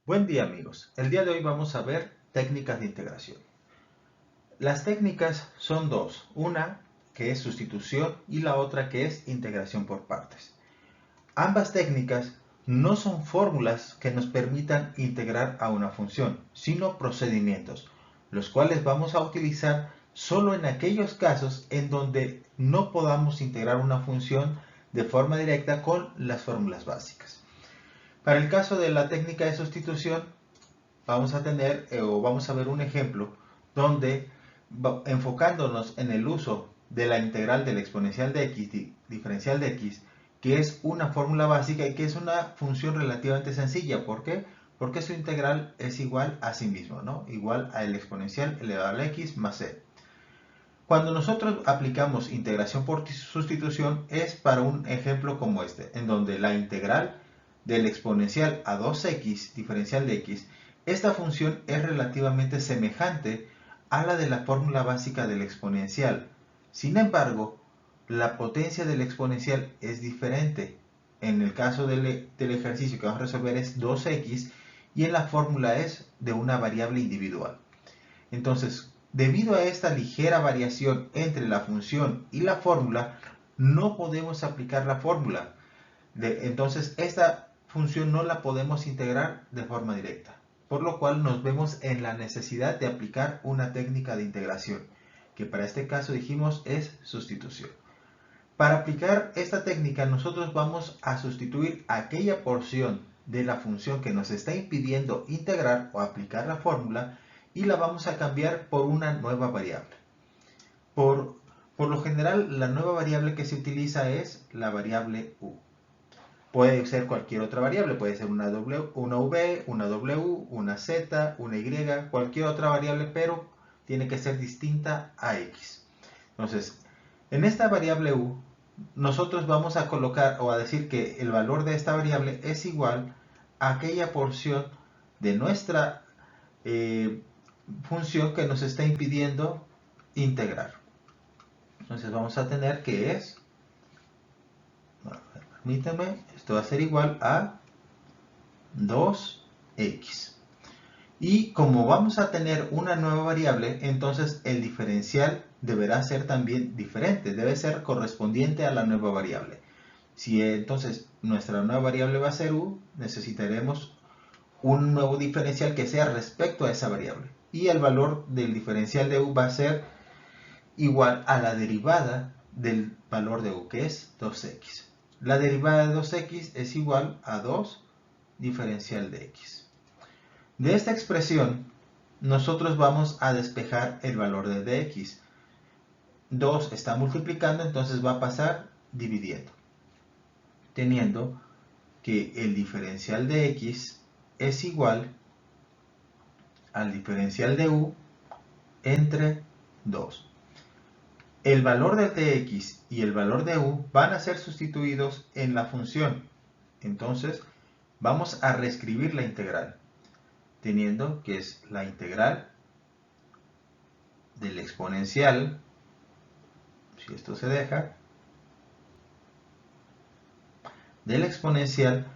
Buen día amigos, el día de hoy vamos a ver técnicas de integración. Las técnicas son dos, una que es sustitución y la otra que es integración por partes. Ambas técnicas no son fórmulas que nos permitan integrar a una función, sino procedimientos, los cuales vamos a utilizar solo en aquellos casos en donde no podamos integrar una función de forma directa con las fórmulas básicas. Para el caso de la técnica de sustitución, vamos a tener o vamos a ver un ejemplo donde enfocándonos en el uso de la integral del exponencial de x diferencial de x, que es una fórmula básica y que es una función relativamente sencilla. ¿Por qué? Porque su integral es igual a sí mismo, ¿no? Igual al exponencial elevado a la x más c. Cuando nosotros aplicamos integración por sustitución es para un ejemplo como este, en donde la integral del exponencial a 2x diferencial de x, esta función es relativamente semejante a la de la fórmula básica del exponencial. Sin embargo, la potencia del exponencial es diferente. En el caso del ejercicio que vamos a resolver es 2x y en la fórmula es de una variable individual. Entonces, debido a esta ligera variación entre la función y la fórmula, no podemos aplicar la fórmula. Entonces, esta función no la podemos integrar de forma directa, por lo cual nos vemos en la necesidad de aplicar una técnica de integración, que para este caso dijimos es sustitución. Para aplicar esta técnica, nosotros vamos a sustituir aquella porción de la función que nos está impidiendo integrar o aplicar la fórmula y la vamos a cambiar por una nueva variable. Por lo general, la nueva variable que se utiliza es la variable u. Puede ser cualquier otra variable, puede ser una v, una w, una z, una y, cualquier otra variable, pero tiene que ser distinta a x. Entonces, en esta variable u, nosotros vamos a colocar o a decir que el valor de esta variable es igual a aquella porción de nuestra función que nos está impidiendo integrar. Entonces vamos a tener que es, permíteme, esto va a ser igual a 2x. Y como vamos a tener una nueva variable, entonces el diferencial deberá ser también diferente, debe ser correspondiente a la nueva variable. Si entonces nuestra nueva variable va a ser u, necesitaremos un nuevo diferencial que sea respecto a esa variable. Y el valor del diferencial de u va a ser igual a la derivada del valor de u, que es 2x. La derivada de 2x es igual a 2 diferencial de x. De esta expresión, nosotros vamos a despejar el valor de dx. 2 está multiplicando, entonces va a pasar dividiendo, teniendo que el diferencial de x es igual al diferencial de u entre 2. El valor de dx y el valor de u van a ser sustituidos en la función. Entonces, vamos a reescribir la integral, teniendo que es la integral del exponencial, si esto se deja, del exponencial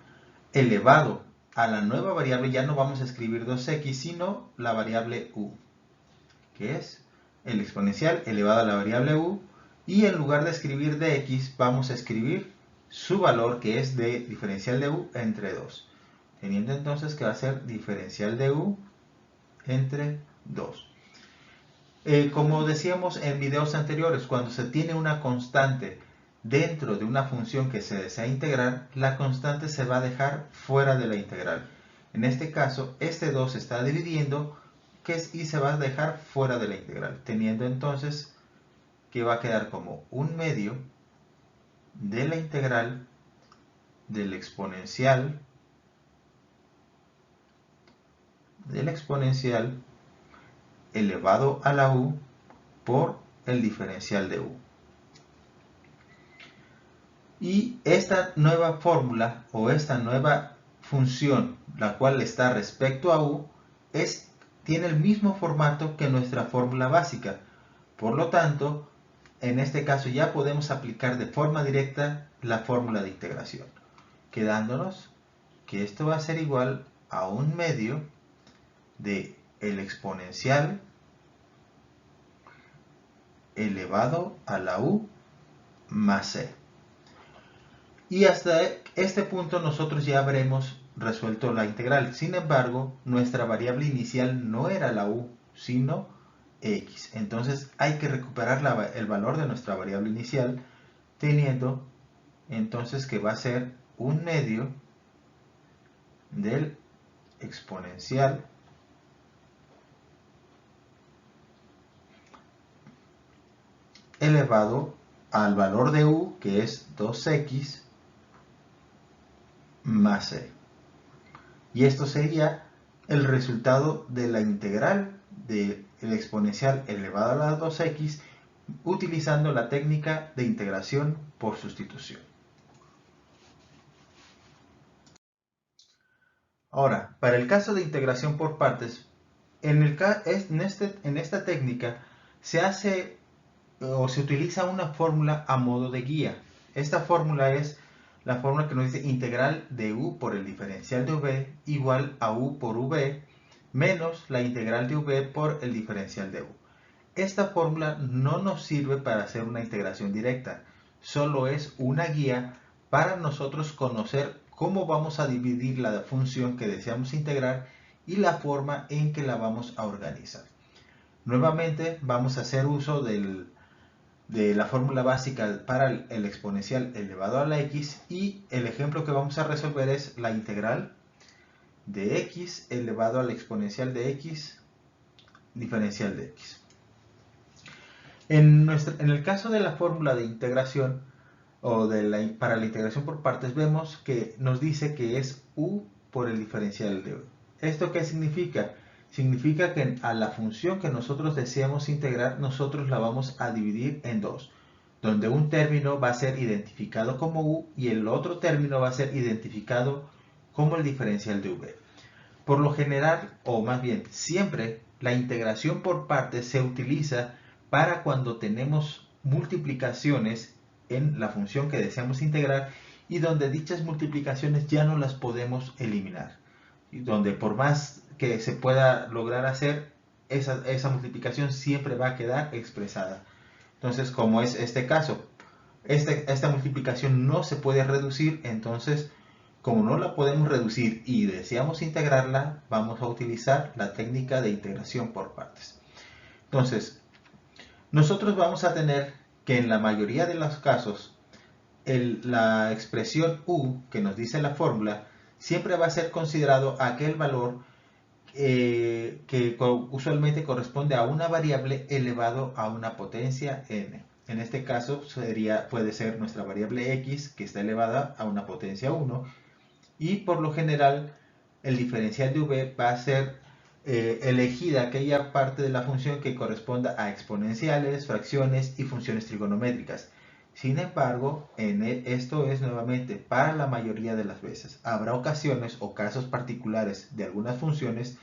elevado a la nueva variable, ya no vamos a escribir 2x, sino la variable u, que es el exponencial elevado a la variable u, y en lugar de escribir dx, vamos a escribir su valor, que es de diferencial de u entre 2, teniendo entonces que va a ser diferencial de u entre 2. Como decíamos en videos anteriores, cuando se tiene una constante dentro de una función que se desea integrar, la constante se va a dejar fuera de la integral. En este caso, este 2 está dividiendo y se va a dejar fuera de la integral, teniendo entonces que va a quedar como un medio de la integral del exponencial elevado a la u por el diferencial de u. Y esta nueva fórmula o esta nueva función, la cual está respecto a u, tiene el mismo formato que nuestra fórmula básica. Por lo tanto, en este caso ya podemos aplicar de forma directa la fórmula de integración, quedándonos que esto va a ser igual a 1/2 de el exponencial elevado a la u más c. Y hasta este punto nosotros ya habremos resuelto la integral. Sin embargo, nuestra variable inicial no era la u, sino x. Entonces hay que recuperar el valor de nuestra variable inicial, teniendo entonces que va a ser 1/2 del exponencial elevado al valor de u, que es 2x más c. Y esto sería el resultado de la integral del exponencial elevado a la 2x utilizando la técnica de integración por sustitución. Ahora, para el caso de integración por partes, en esta técnica se hace o se utiliza una fórmula a modo de guía. Esta fórmula es la fórmula que nos dice integral de u por el diferencial de v igual a u por v menos la integral de v por el diferencial de u. Esta fórmula no nos sirve para hacer una integración directa, solo es una guía para nosotros conocer cómo vamos a dividir la función que deseamos integrar y la forma en que la vamos a organizar. Nuevamente vamos a hacer uso de la fórmula básica para el exponencial elevado a la x, y el ejemplo que vamos a resolver es la integral de x elevado al exponencial de x diferencial de x. En el caso de la fórmula de integración o para la integración por partes, vemos que nos dice que es u por el diferencial de u. ¿Esto qué significa? Significa que a la función que nosotros deseamos integrar, nosotros la vamos a dividir en dos, donde un término va a ser identificado como u y el otro término va a ser identificado como el diferencial de v. Por lo general, o más bien siempre, la integración por partes se utiliza para cuando tenemos multiplicaciones en la función que deseamos integrar y donde dichas multiplicaciones ya no las podemos eliminar, y donde por más que se pueda lograr hacer, esa multiplicación siempre va a quedar expresada. Entonces, como es este caso, esta multiplicación no se puede reducir, entonces como no la podemos reducir y deseamos integrarla, vamos a utilizar la técnica de integración por partes. Entonces, nosotros vamos a tener que en la mayoría de los casos, la expresión u que nos dice la fórmula siempre va a ser considerado aquel valor que usualmente corresponde a una variable elevado a una potencia n. En este caso puede ser nuestra variable x, que está elevada a una potencia 1, y por lo general el diferencial de v va a ser elegida aquella parte de la función que corresponda a exponenciales, fracciones y funciones trigonométricas. Sin embargo, esto es nuevamente para la mayoría de las veces. Habrá ocasiones o casos particulares de algunas funciones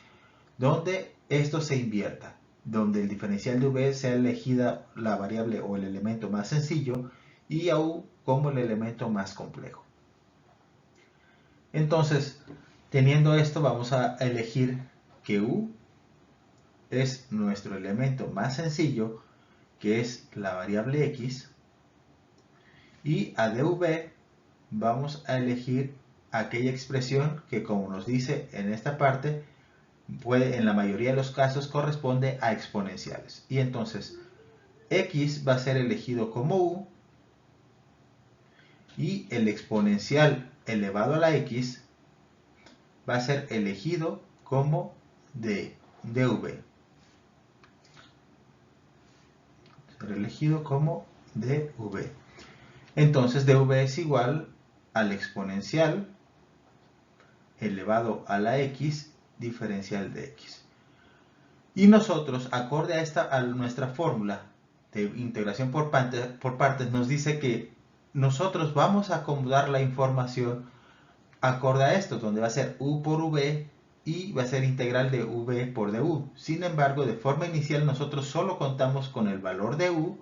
donde esto se invierta, donde el diferencial de v sea elegida la variable o el elemento más sencillo y a u como el elemento más complejo. Entonces, teniendo esto, vamos a elegir que u es nuestro elemento más sencillo, que es la variable x, y a dv vamos a elegir aquella expresión que, como nos dice en esta parte, en la mayoría de los casos corresponde a exponenciales. Y entonces x va a ser elegido como u y el exponencial elevado a la x va a ser elegido como dv. Elegido como dv. Entonces dv es igual al exponencial elevado a la x diferencial de x. Y nosotros, acorde a nuestra fórmula de integración por partes, nos dice que nosotros vamos a acomodar la información acorde a esto, donde va a ser u por v y va a ser integral de v por du. Sin embargo, de forma inicial nosotros solo contamos con el valor de u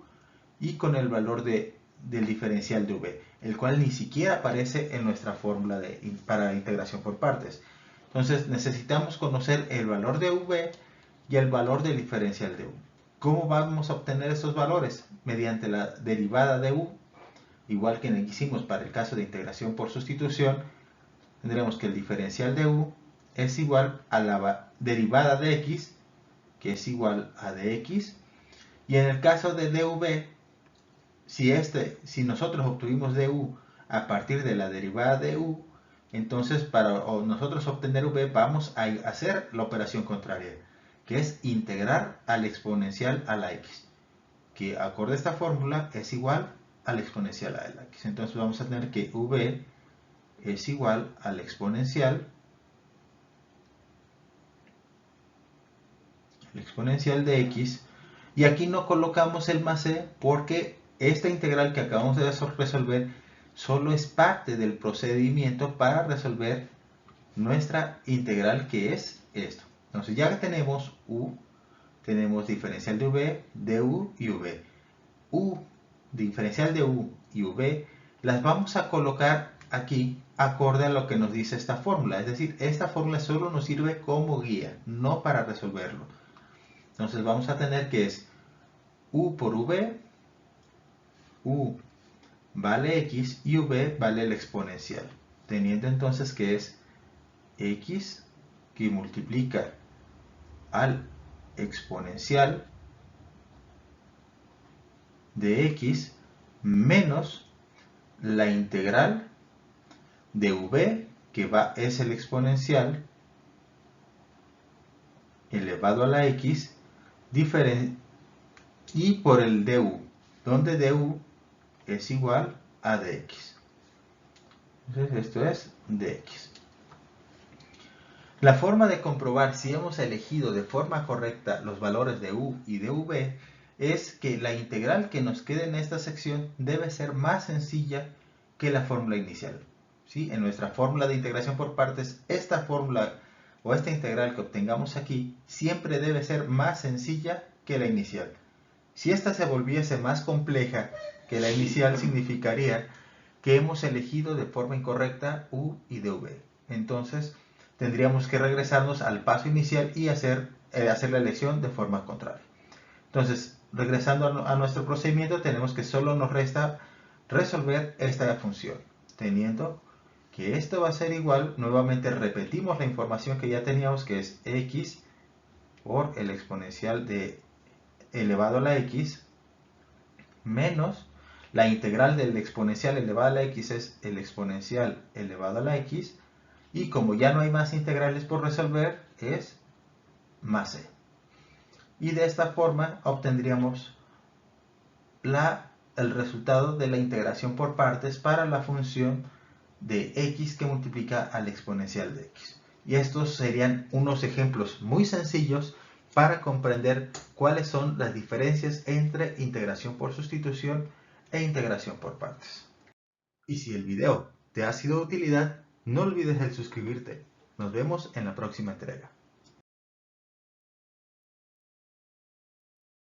y con el valor del diferencial de v, el cual ni siquiera aparece en nuestra fórmula para la integración por partes. Entonces necesitamos conocer el valor de v y el valor del diferencial de u. ¿Cómo vamos a obtener estos valores? Mediante la derivada de u, igual que hicimos para el caso de integración por sustitución. Tendremos que el diferencial de u es igual a la derivada de x, que es igual a dx. Y en el caso de dv, si nosotros obtuvimos du a partir de la derivada de u, entonces para nosotros obtener v vamos a hacer la operación contraria, que es integrar al exponencial a la x, que acorde a esta fórmula es igual al exponencial a la x. Entonces vamos a tener que v es igual al exponencial de x, y aquí no colocamos el más c porque esta integral que acabamos de resolver solo es parte del procedimiento para resolver nuestra integral, que es esto. Entonces ya que tenemos u, tenemos diferencial de v, du y v. U, diferencial de u y v, las vamos a colocar aquí acorde a lo que nos dice esta fórmula. Es decir, esta fórmula solo nos sirve como guía, no para resolverlo. Entonces vamos a tener que es u por v, u vale x y v vale el exponencial. Teniendo entonces que es x que multiplica al exponencial de x menos la integral de v, que es el exponencial elevado a la x, y por el du, donde du es igual a dx. Entonces esto es dx. La forma de comprobar si hemos elegido de forma correcta los valores de u y de v es que la integral que nos quede en esta sección debe ser más sencilla que la fórmula inicial. ¿Sí? En nuestra fórmula de integración por partes, esta fórmula o esta integral que obtengamos aquí siempre debe ser más sencilla que la inicial. Si esta se volviese más compleja que la inicial, significaría que hemos elegido de forma incorrecta u y dv. Entonces tendríamos que regresarnos al paso inicial y hacer la elección de forma contraria. Entonces, regresando a nuestro procedimiento, tenemos que solo nos resta resolver esta función, teniendo que esto va a ser igual, nuevamente repetimos la información que ya teníamos, que es x por el exponencial de elevado a la x menos la integral del exponencial elevado a la x es el exponencial elevado a la x, y como ya no hay más integrales por resolver, es más c. Y de esta forma obtendríamos el resultado de la integración por partes para la función de x que multiplica al exponencial de x. Y estos serían unos ejemplos muy sencillos para comprender cuáles son las diferencias entre integración por sustitución e integración por partes. Y si el video te ha sido de utilidad, no olvides el suscribirte. Nos vemos en la próxima entrega.